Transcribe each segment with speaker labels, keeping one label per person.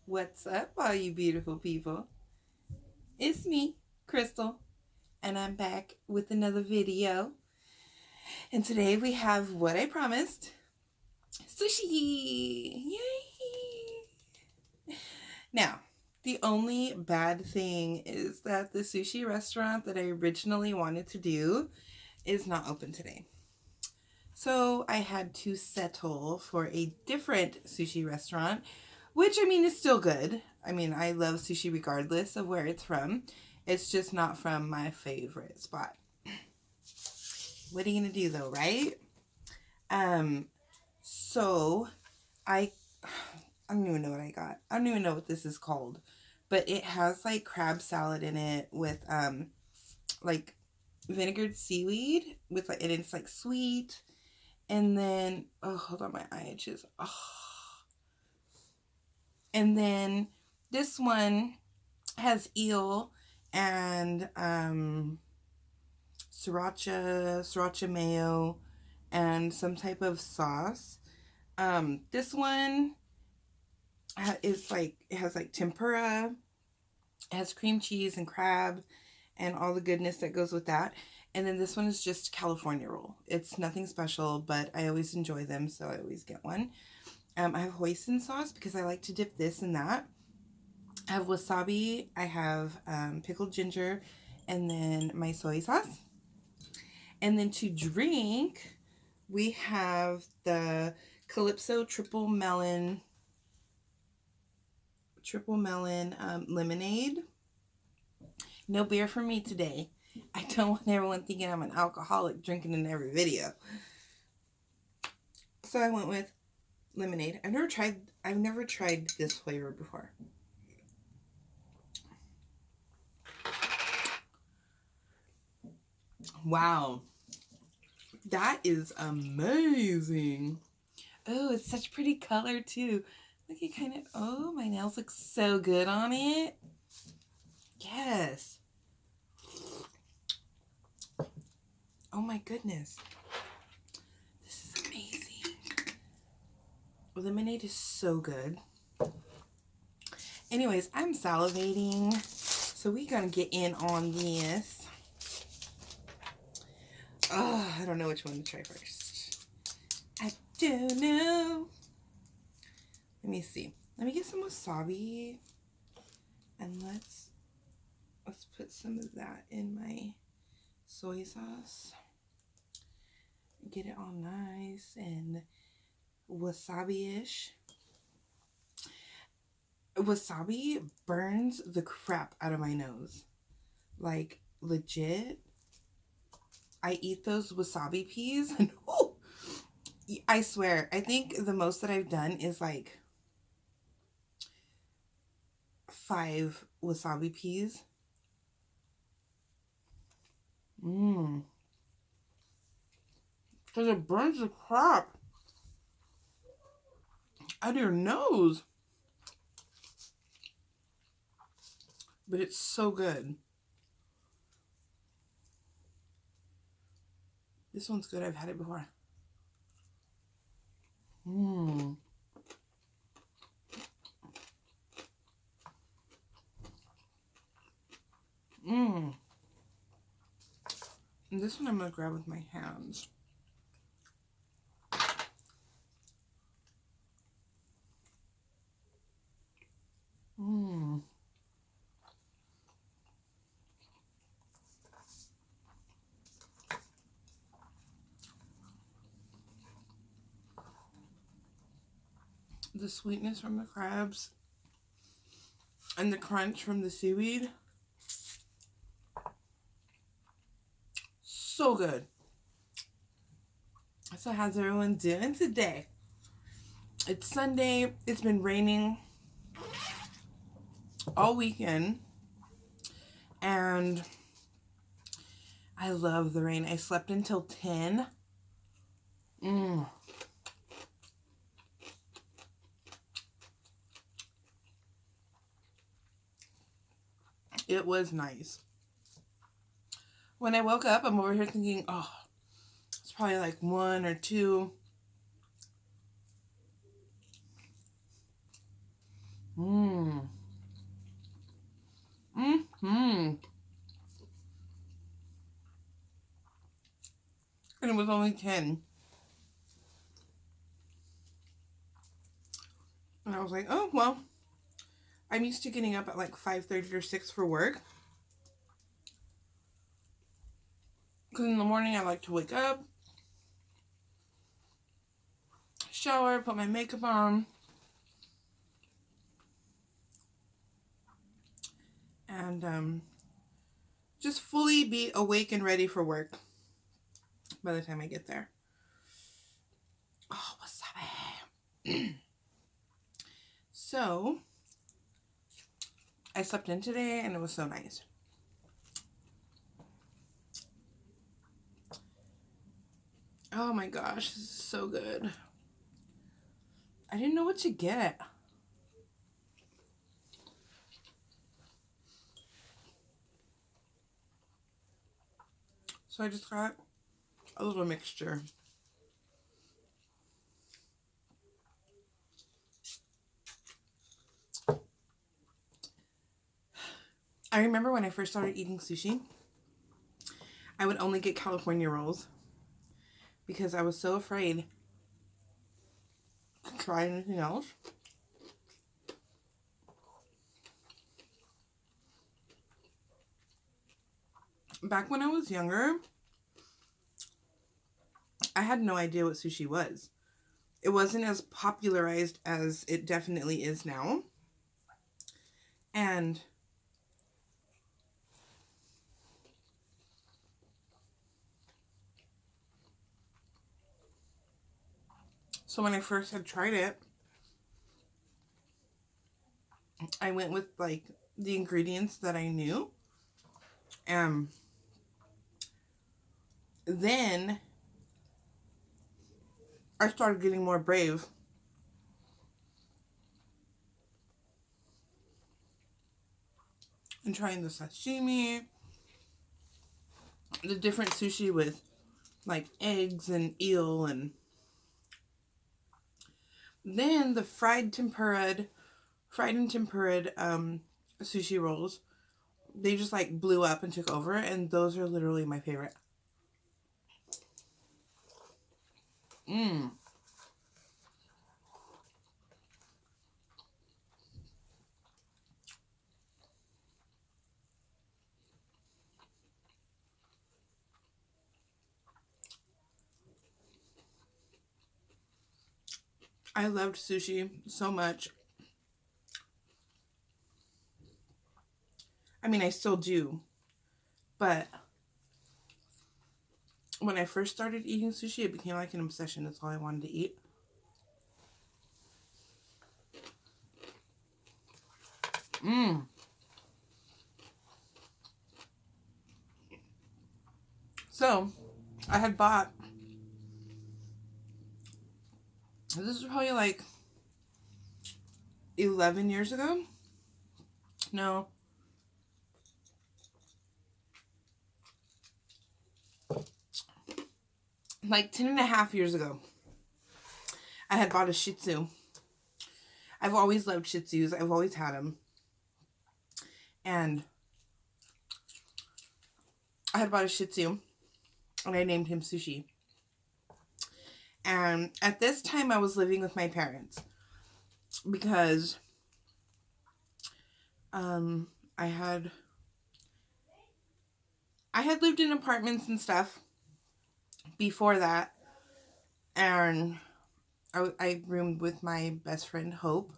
Speaker 1: What's up, all you beautiful people? It's me, Crystal, and I'm back with another video. And today we have what I promised, sushi! Yay! Now, the only bad thing is that the sushi restaurant that I originally wanted to do is not open today. So I had to settle for a different sushi restaurant, which is still good. I love sushi regardless of where it's from. It's just not from my favorite spot. What are you gonna do though, right? So I don't even know what I got. I don't even know what this is called, but it has like crab salad in it with like vinegared seaweed with like, and it's like sweet. And then, oh, hold on, my eye itches. Oh. And then this one has eel and sriracha mayo, and some type of sauce. This one is like, it has like tempura, it has cream cheese and crab, and all the goodness that goes with that. And then this one is just California roll. It's nothing special, but I always enjoy them, so I always get one. I have hoisin sauce because I like to dip this and that. I have wasabi, I have pickled ginger, and then my soy sauce. And then to drink, we have the Calypso triple melon lemonade. No beer for me today. I don't want everyone thinking I'm an alcoholic drinking in every video. So I went with lemonade. I've never tried this flavor before. Wow. That is amazing. Oh, it's such pretty color too. Look at oh, my nails look so good on it. Yes. Oh my goodness. This is amazing. Lemonade is so good. Anyways, I'm salivating. So we're gonna get in on this. Oh, I don't know which one to try first. I don't know. Let me see. Let me get some wasabi. And let's put some of that in my soy sauce. Get it all nice and wasabi-ish. Wasabi burns the crap out of my nose. Like, legit. I eat those wasabi peas and oh, I swear, I think the most that I've done is like 5 wasabi peas. Because it burns the crap out of your nose. But it's so good. This one's good. I've had it before. And this one I'm going to grab with my hands. The sweetness from the crabs and the crunch from the seaweed. So good. So how's everyone doing today? It's Sunday. It's been raining all weekend. And I love the rain. I slept until 10. It was nice. When I woke up, I'm over here thinking, oh, it's probably like 1 or 2. and it was only 10. And I was like, oh, well, I'm used to getting up at like 5:30 or 6 for work. Because in the morning I like to wake up, shower, put my makeup on, and just fully be awake and ready for work by the time I get there. Oh, wasabi. So, I slept in today and it was so nice. Oh my gosh, this is so good. I didn't know what to get. So I just got a little mixture. I remember when I first started eating sushi, I would only get California rolls because I was so afraid to try anything else. Back when I was younger, I had no idea what sushi was. It wasn't as popularized as it definitely is now. And so when I first had tried it, I went with like the ingredients that I knew. Then I started getting more brave. And trying the sashimi, the different sushi with like eggs and eel, and then the fried and tempura sushi rolls. They just like blew up and took over, and those are literally my favorite. I loved sushi so much. I mean, I still do. But when I first started eating sushi, it became like an obsession. That's all I wanted to eat. So, I had bought, this is probably like 11 years ago. No. Like 10 and a half years ago. I had bought a Shih Tzu. I've always loved Shih Tzus. I've always had them. And I had bought a Shih Tzu. And I named him Sushi. And at this time, I was living with my parents. Because I had lived in apartments and stuff before that. And I roomed with my best friend, Hope.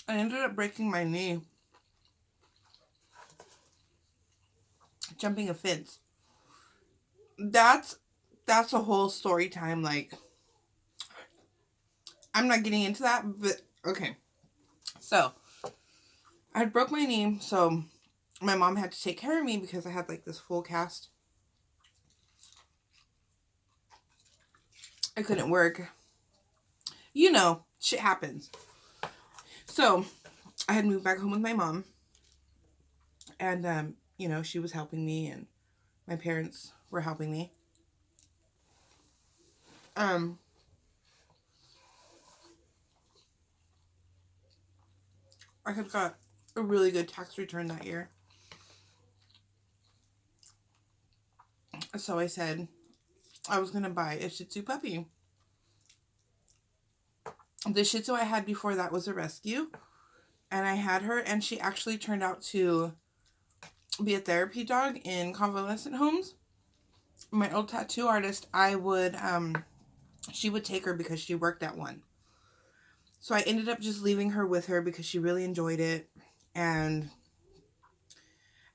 Speaker 1: I ended up breaking my knee jumping a fence. That's a whole story time. Like, I'm not getting into that, but okay. So, I had broke my knee, so my mom had to take care of me because I had like this full cast. I couldn't work. You know, shit happens. So, I had moved back home with my mom. And, you know, she was helping me and my parents were helping me. I had got a really good tax return that year. So I said I was going to buy a Shih Tzu puppy. The Shih Tzu I had before that was a rescue. And I had her, and she actually turned out to be a therapy dog in convalescent homes. My old tattoo artist, she would take her because she worked at one. So I ended up just leaving her with her because she really enjoyed it. And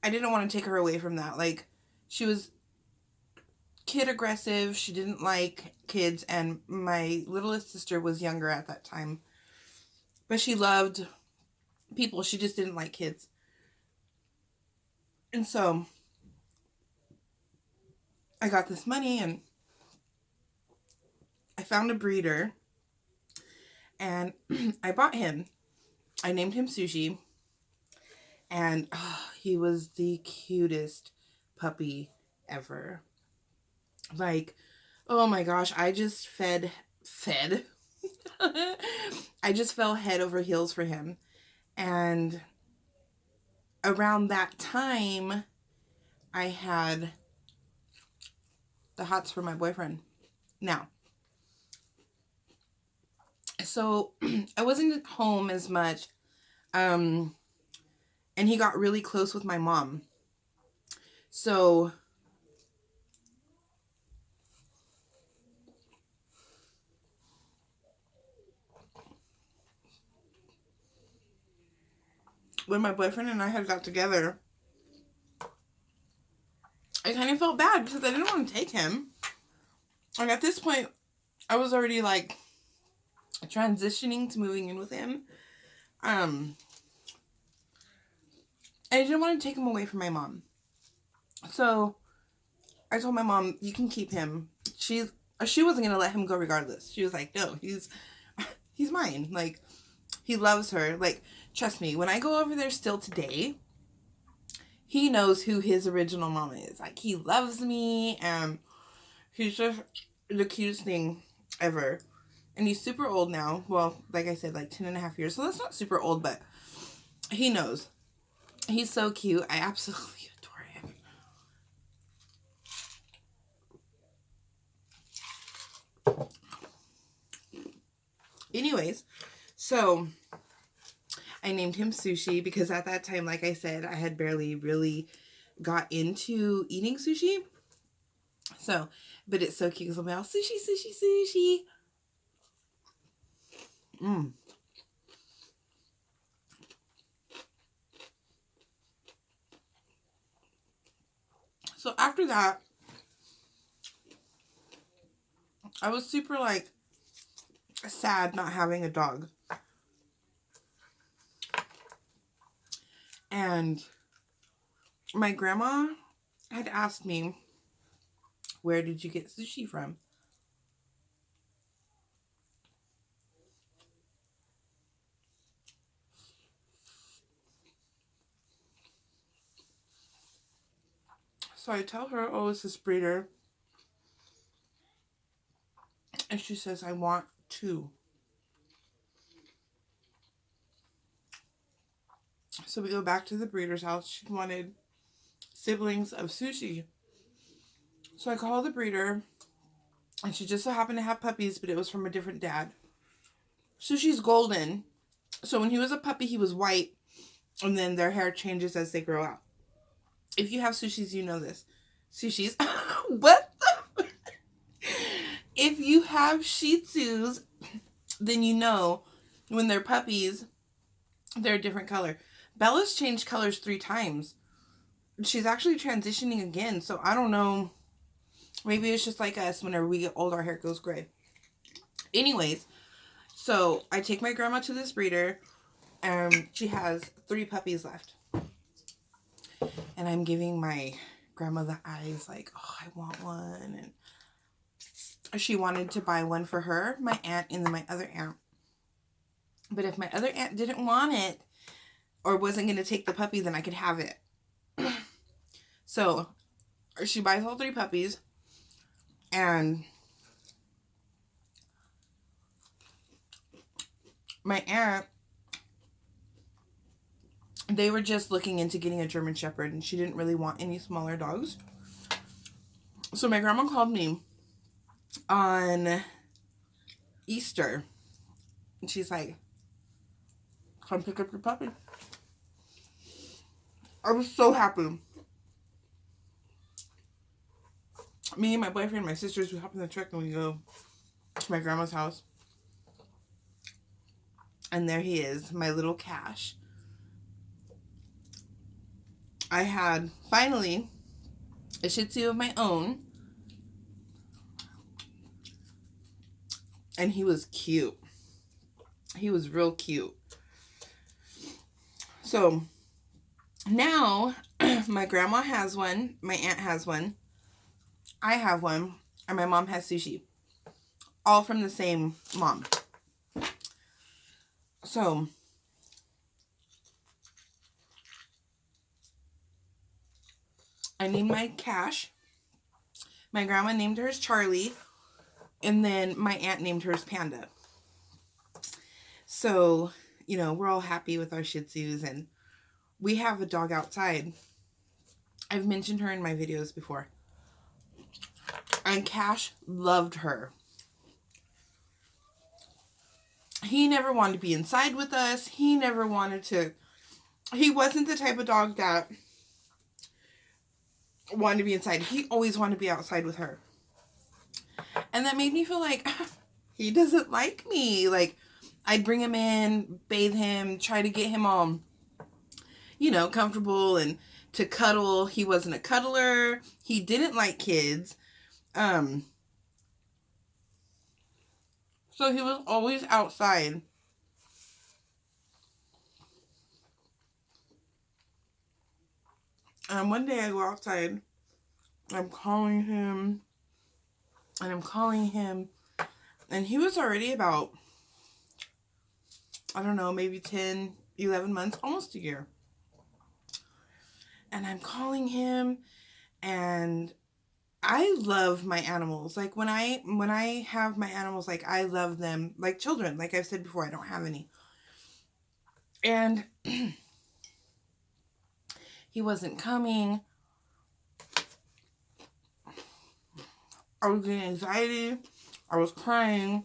Speaker 1: I didn't want to take her away from that. Like, she was kid aggressive. She didn't like kids. And my littlest sister was younger at that time. But she loved people. She just didn't like kids. And so I got this money and I found a breeder. And I bought him. I named him Sushi. And he was the cutest puppy ever. Like, oh my gosh, I just fed. I just fell head over heels for him. And around that time, I had the hots for my boyfriend. Now, so I wasn't at home as much. And he got really close with my mom. So when my boyfriend and I had got together, I kind of felt bad because I didn't want to take him. And at this point, I was already like transitioning to moving in with him. I didn't want to take him away from my mom. So I told my mom, you can keep him. She wasn't going to let him go regardless. She was like, no, he's mine. Like, he loves her. Like, trust me, when I go over there still today, he knows who his original mom is. Like, he loves me, and he's just the cutest thing ever. And he's super old now. Well, like I said, like 10 and a half years. So that's not super old, but he knows. He's so cute. I absolutely adore him. Anyways, so I named him Sushi because at that time, like I said, I had barely really got into eating sushi. So, but it's so cute because I'm all sushi, sushi, sushi. So after that, I was super like sad not having a dog. And my grandma had asked me, where did you get sushi from? So I tell her, oh, it's this breeder. And she says, I want 2. So we go back to the breeder's house. She wanted siblings of Sushi. So I call the breeder. And she just so happened to have puppies, but it was from a different dad. Sushi's golden. So when he was a puppy, he was white. And then their hair changes as they grow out. If you have Sushis, you know this. Sushis. What the? If you have Shih Tzus, then you know when they're puppies, they're a different color. Bella's changed colors 3 times. She's actually transitioning again. So I don't know. Maybe it's just like us. Whenever we get old, our hair goes gray. Anyways, so I take my grandma to this breeder. And she has 3 puppies left. And I'm giving my grandma the eyes like, oh, I want one. And she wanted to buy one for her, my aunt, and then my other aunt. But if my other aunt didn't want it or wasn't going to take the puppy, then I could have it. So she buys all 3 puppies. And my aunt they were just looking into getting a German Shepherd, and she didn't really want any smaller dogs. So my grandma called me on Easter, and she's like, come pick up your puppy. I was so happy. Me and my boyfriend and my sisters, we hop in the truck and we go to my grandma's house. And there he is, my little Cash. I had, finally, a Shih Tzu of my own. And he was cute. He was real cute. So, now, my grandma has one. My aunt has one. I have one. And my mom has Sushi. All from the same mom. So, I named my Cash. My grandma named hers Charlie. And then my aunt named hers Panda. So, you know, we're all happy with our Shih Tzus. And we have a dog outside. I've mentioned her in my videos before. And Cash loved her. He never wanted to be inside with us. He never wanted to... He wasn't the type of dog that wanted to be inside. He always wanted to be outside with her. And that made me feel like he doesn't like me. Like, I'd bring him in, bathe him, try to get him all, you know, comfortable and to cuddle. He wasn't a cuddler. He didn't like kids. So he was always outside. And one day I go outside. I'm calling him. And I'm calling him. And he was already about, I don't know, maybe 10, 11 months, almost a year. And I'm calling him. And I love my animals. Like, when I have my animals, like, I love them like children. Like I've said before, I don't have any. And he wasn't coming. I was getting anxiety. I was crying.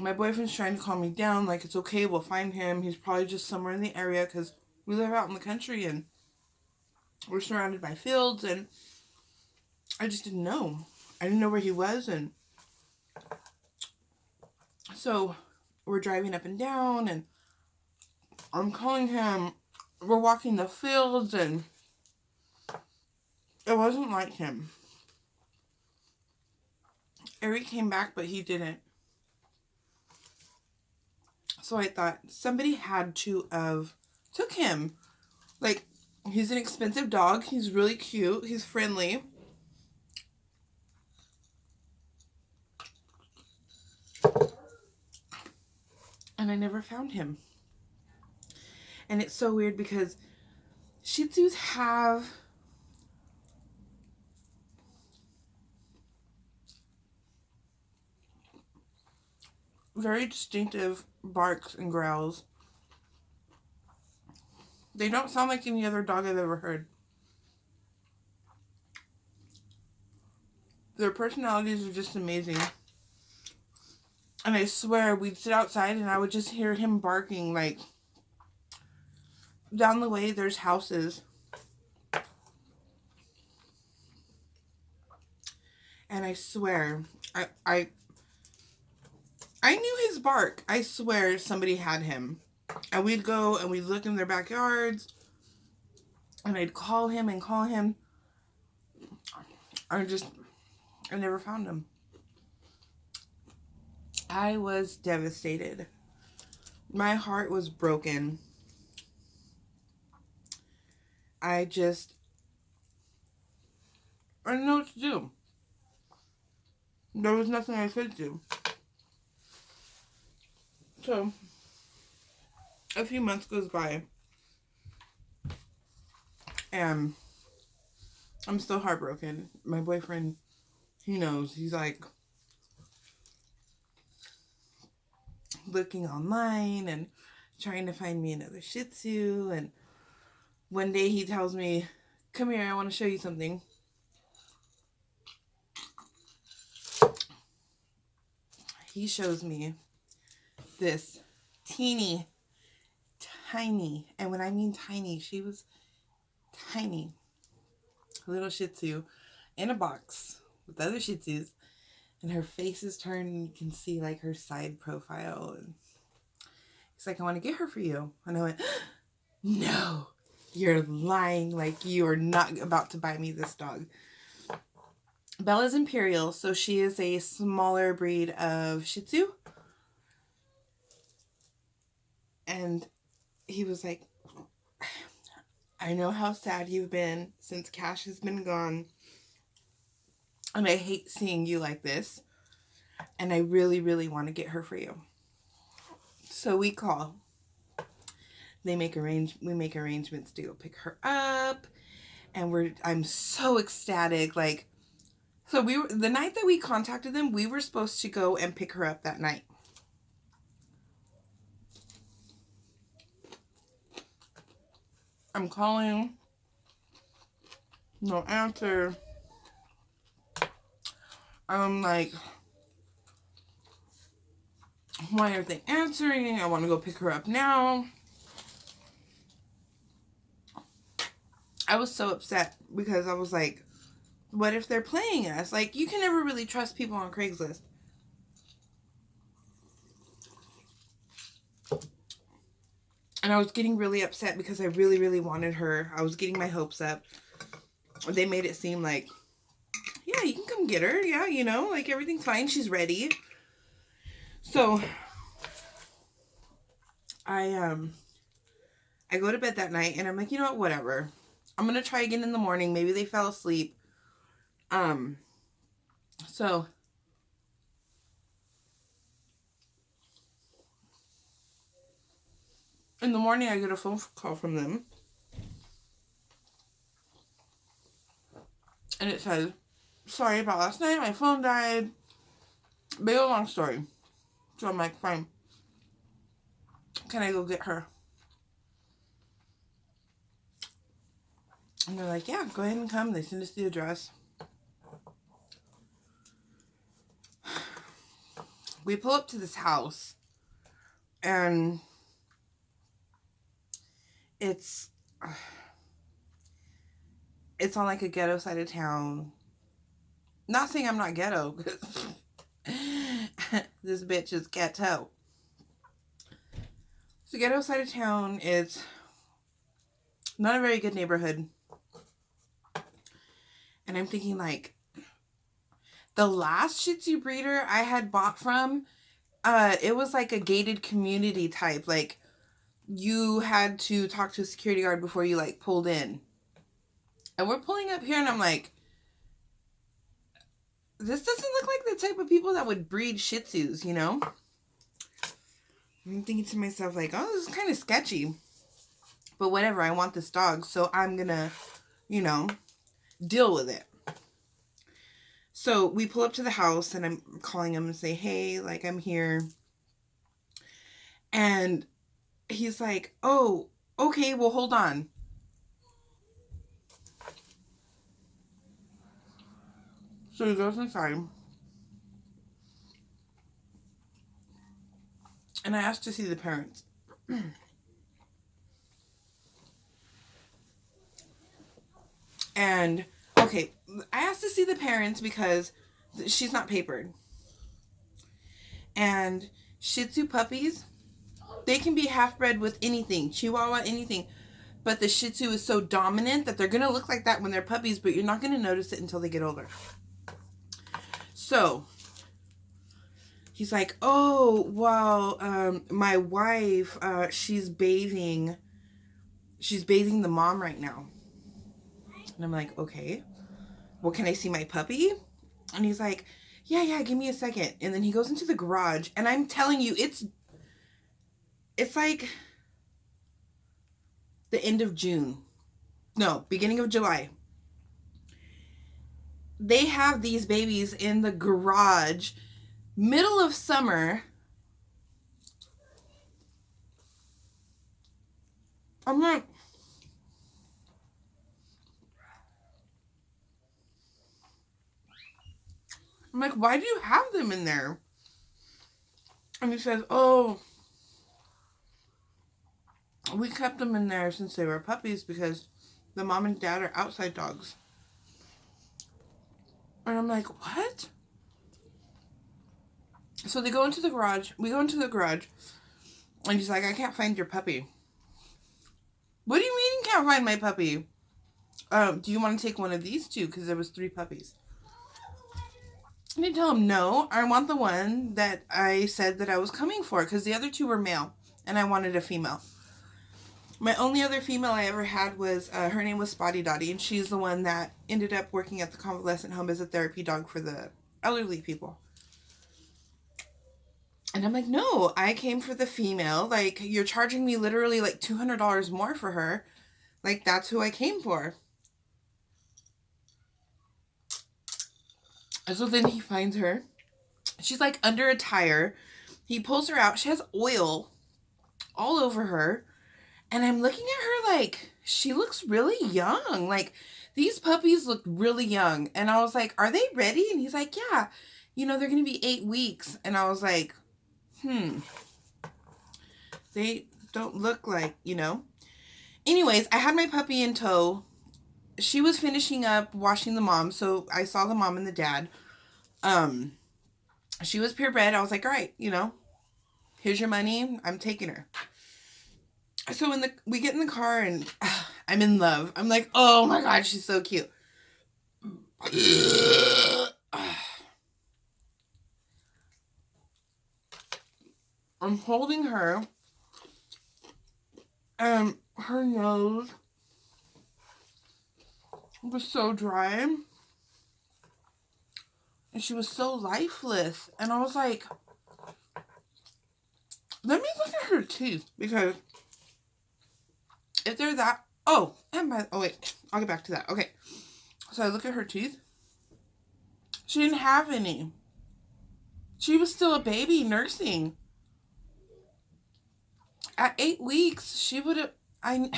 Speaker 1: My boyfriend's trying to calm me down. Like, it's okay, we'll find him. He's probably just somewhere in the area because we live out in the country and we're surrounded by fields, and I just didn't know. I didn't know where he was, and so we're driving up and down, and I'm calling him. We're walking the fields, and it wasn't like him. Eric came back, but he didn't. So I thought somebody had to have took him. Like, he's an expensive dog. He's really cute. He's friendly. And I never found him. And it's so weird because Shih Tzus have very distinctive barks and growls. They don't sound like any other dog I've ever heard. Their personalities are just amazing. And I swear, we'd sit outside and I would just hear him barking. Like, down the way, there's houses. And I swear, I knew his bark. I swear somebody had him. And we'd go and we'd look in their backyards. And I'd call him and call him. I never found him. I was devastated. My heart was broken. I didn't know what to do. There was nothing I could do. So, a few months goes by. And I'm still heartbroken. My boyfriend, he knows. He's like looking online and trying to find me another Shih Tzu. And one day he tells me, come here, I want to show you something. He shows me this teeny, tiny, and when I mean tiny, she was tiny, little Shih Tzu in a box with other Shih Tzus, and her face is turned and you can see like her side profile. And he's like, I want to get her for you. And I went, no, you're lying. Like, you are not about to buy me this dog. Bella's Imperial, so she is a smaller breed of Shih Tzu. And he was like, I know how sad you've been since Cash has been gone. And I hate seeing you like this. And I really, really want to get her for you. So we call. We make arrangements to go pick her up. And I'm so ecstatic. Like, so the night that we contacted them, we were supposed to go and pick her up that night. I'm calling. No answer. I'm like, why aren't they answering? I want to go pick her up now. I was so upset because I was like, what if they're playing us? Like, you can never really trust people on Craigslist. And I was getting really upset because I really, really wanted her. I was getting my hopes up. They made it seem like, yeah, you can come get her. Yeah, you know, like everything's fine. She's ready. So I go to bed that night and I'm like, you know what, whatever. I'm going to try again in the morning. Maybe they fell asleep. So in the morning, I get a phone call from them. And it says, sorry about last night. My phone died. Big old long story. So I'm like, fine. Can I go get her? And they're like, yeah, go ahead and come. They send us the address. We pull up to this house. And it's on like a ghetto side of town. Not saying I'm not ghetto, because this bitch is ghetto. It's a ghetto side of town. It's not a very good neighborhood. And I'm thinking, like, the last Shih Tzu breeder I had bought from, it was like a gated community type. Like, you had to talk to a security guard before you, like, pulled in. And we're pulling up here, and I'm like, this doesn't look like the type of people that would breed Shih Tzus, you know? I'm thinking to myself, like, oh, this is kind of sketchy. But whatever, I want this dog, so I'm gonna, you know, deal with it. So we pull up to the house, and I'm calling him and say, hey, like, I'm here. And he's like, oh, okay, well, hold on. So he goes inside. And I asked to see the parents. And, okay, I asked to see the parents because she's not papered. And Shih Tzu puppies, they can be half-bred with anything. Chihuahua, anything. But the Shih Tzu is so dominant that they're going to look like that when they're puppies, but you're not going to notice it until they get older. So he's like, oh, well, my wife, she's bathing the mom right now. And I'm like, okay, well, can I see my puppy? And he's like, yeah, give me a second. And then he goes into the garage, and I'm telling you, it's like the end of June. No, beginning of July. They have these babies in the garage, middle of summer. I'm like, why do you have them in there? And he says, oh, we kept them in there since they were puppies because the mom and dad are outside dogs. And I'm like, what? So they go into the garage. We go into the garage. And he's like, I can't find your puppy. What do you mean you can't find my puppy? Do you want to take one of these two? Because there was 3 puppies. And I tell him, no, I want the one that I said that I was coming for. Because the other 2 were male. And I wanted a female. My only other female I ever had was, her name was Spotty Dotty. And she's the one that ended up working at the convalescent home as a therapy dog for the elderly people. And I'm like, no, I came for the female. Like, you're charging me literally like $200 more for her. Like, that's who I came for. And so then he finds her. She's like under a tire. He pulls her out. She has oil all over her. And I'm looking at her like, she looks really young. Like, these puppies look really young. And I was like, are they ready? And he's like, yeah. You know, they're going to be 8 weeks. And I was like, they don't look like, you know. Anyways, I had my puppy in tow. She was finishing up washing the mom, so I saw the mom and the dad. She was purebred. I was like, all right, you know, here's your money. I'm taking her. So we get in the car and I'm in love. I'm like, oh my God, she's so cute. I'm holding her, and her nose was so dry, and she was so lifeless. And I was like, let me look at her teeth, because if they're that, oh wait, I'll get back to that. Okay, so I look at her teeth. She didn't have any. She was still a baby nursing. At 8 weeks, she would have, I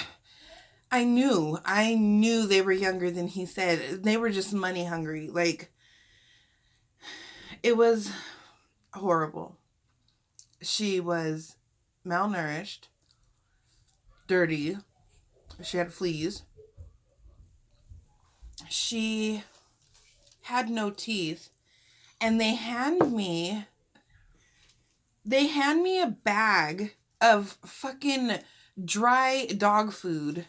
Speaker 1: knew they were younger than he said. They were just money hungry. Like, it was horrible. She was malnourished, dirty. She had fleas. She had no teeth. And they hand me a bag of fucking dry dog food.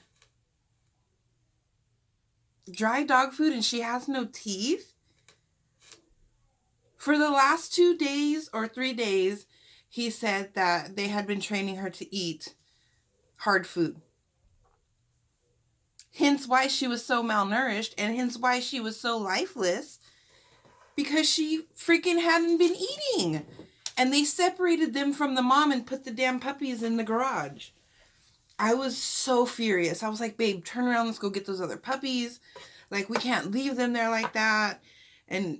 Speaker 1: Dry dog food, and she has no teeth? For the last 2 days or 3 days, he said that they had been training her to eat hard food. Hence why she was so malnourished, and hence why she was so lifeless, because she freaking hadn't been eating. And they separated them from the mom and put the damn puppies in the garage. I was so furious. I was like, babe, turn around. Let's go get those other puppies. Like, we can't leave them there like that. And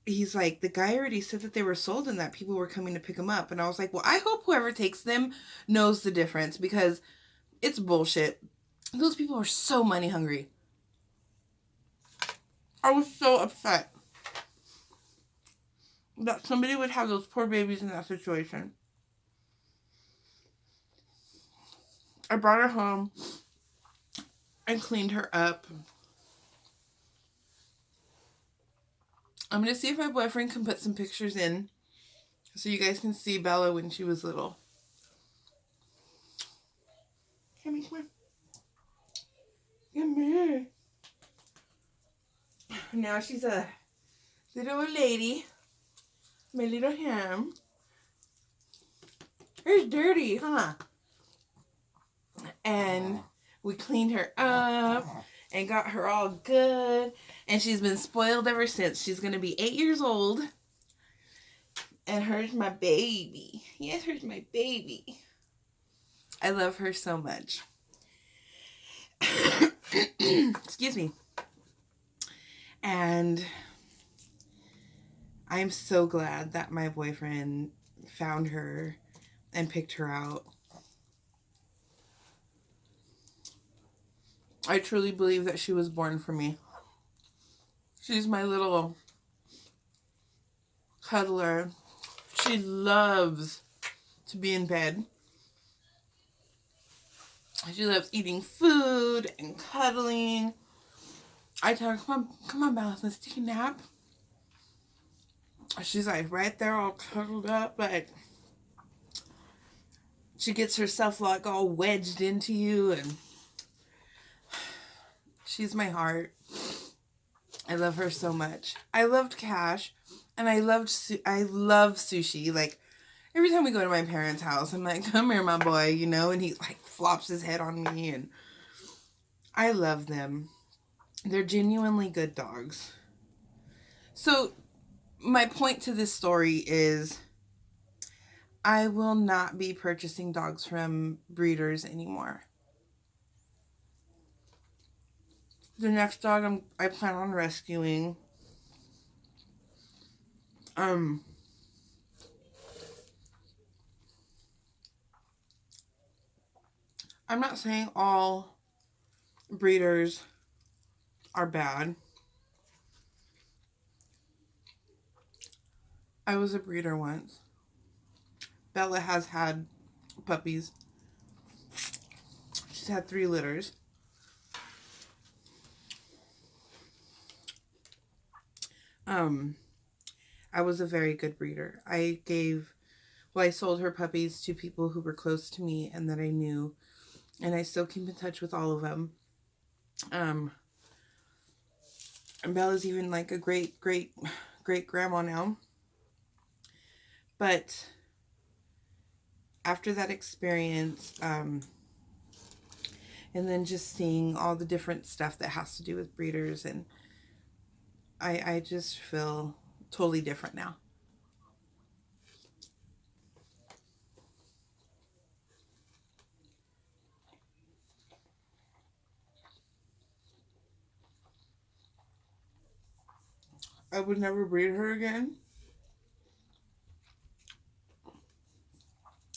Speaker 1: he's like, the guy already said that they were sold and that people were coming to pick them up. And I was like, well, I hope whoever takes them knows the difference, because it's bullshit. Those people are so money hungry. I was so upset that somebody would have those poor babies in that situation. I brought her home and cleaned her up. I'm going to see if my boyfriend can put some pictures in so you guys can see Bella when she was little. Come here. Come here. Now she's a little old lady. My little ham. It's dirty, huh? And we cleaned her up and got her all good. And she's been spoiled ever since. She's going to be 8 years old. And here's my baby. Yes, here's my baby. I love her so much. Excuse me. And I'm so glad that my boyfriend found her and picked her out. I truly believe that she was born for me. She's my little cuddler. She loves to be in bed. She loves eating food and cuddling. I tell her, come on, Bella, let's take a nap. She's like right there all cuddled up, like she gets herself like all wedged into you, and she's my heart. I love her so much. I loved Cash, and I love Sushi. Like every time we go to my parents' house, I'm like, come here, my boy, you know, and he like flops his head on me, and I love them. They're genuinely good dogs. So my point to this story is I will not be purchasing dogs from breeders anymore. The next dog I plan on rescuing, I'm not saying all breeders are bad. I was a breeder once. Bella has had puppies. She's had 3 litters. I was a very good breeder. I sold her puppies to people who were close to me and that I knew, and I still keep in touch with all of them. And Bella's even like a great grandma now. But after that experience, and then just seeing all the different stuff that has to do with breeders, and I just feel totally different now. I would never breed her again.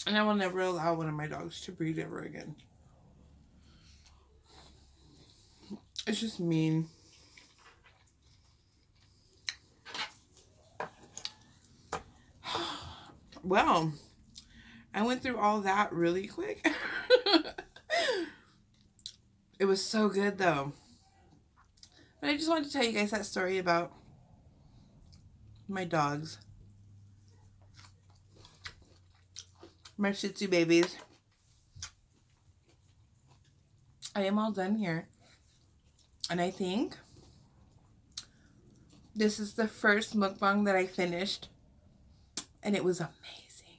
Speaker 1: And I will never allow one of my dogs to breed ever again. It's just mean. Well, I went through all that really quick. It was so good though. But I just wanted to tell you guys that story about my dogs. My Shih Tzu babies. I am all done here. And I think this is the first mukbang that I finished. And it was amazing.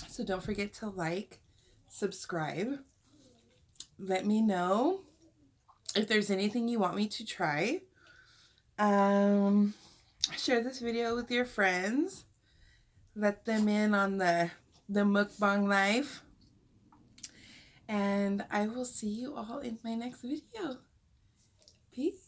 Speaker 1: So don't forget to like, subscribe. Let me know if there's anything you want me to try. Share this video with your friends. Let them in on the mukbang life. And I will see you all in my next video. Peace.